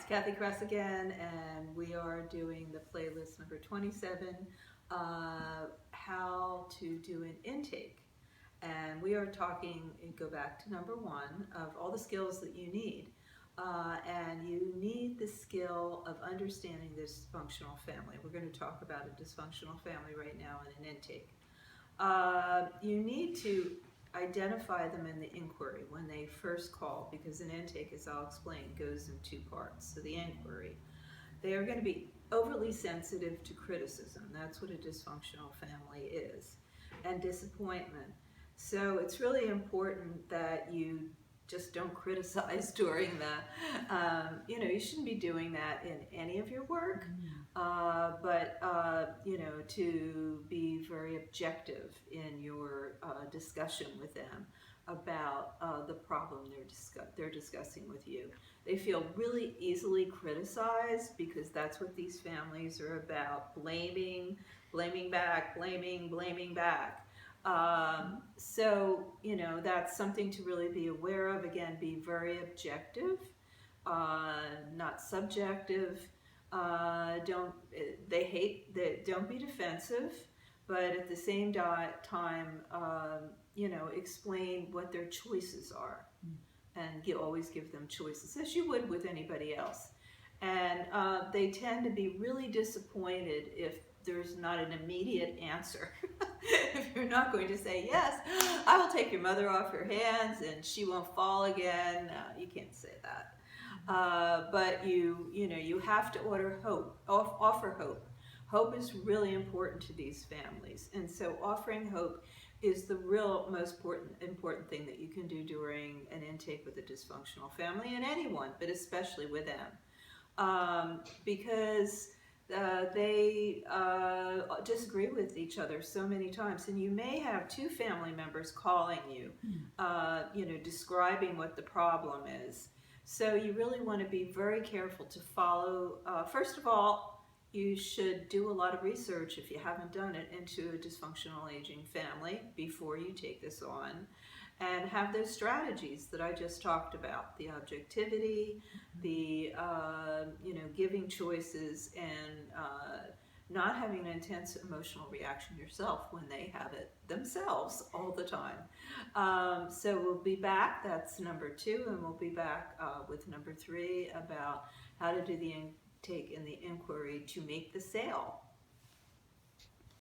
it's Cathy Cress again, and we are doing the playlist number 27, how to do an intake. And we are talking, go back to number 1, of all the skills that you need. And you need the skill of understanding this dysfunctional family. We're going to talk about a dysfunctional family right now in an intake. You need to identify them in the inquiry when they first call, because an intake, as I'll explain, goes in 2 parts. So the inquiry, they are going to be overly sensitive to criticism. That's what a dysfunctional family is, and disappointment. So it's really important that you just don't criticize during the, you shouldn't be doing that in any of your work, but to be very objective in your discussion with them about the problem they're discussing with you. They feel really easily criticized because that's what these families are about: blaming back, blaming back. So, that's something to really be aware of. Again, be very objective, not subjective. Don't be defensive, but at the same time, explain what their choices are, and always give them choices, as you would with anybody else. And they tend to be really disappointed if there's not an immediate answer. If you're not going to say, yes, I will take your mother off your hands and she won't fall again. No, you can't say that. But you have to offer hope. Hope is really important to these families. And so offering hope is the real most important thing that you can do during an intake with a dysfunctional family, and anyone, but especially with them. Because they disagree with each other so many times, and you may have 2 family members calling you, describing what the problem is. So you really want to be very careful to follow. First of all, you should do a lot of research, if you haven't done it, into a dysfunctional aging family before you take this on, and have those strategies that I just talked about: the objectivity, the giving choices, and not having an intense emotional reaction yourself when they have it themselves all the time. So we'll be back. That's number 2, and we'll be back with number 3 about how to do the intake and the inquiry to make the sale.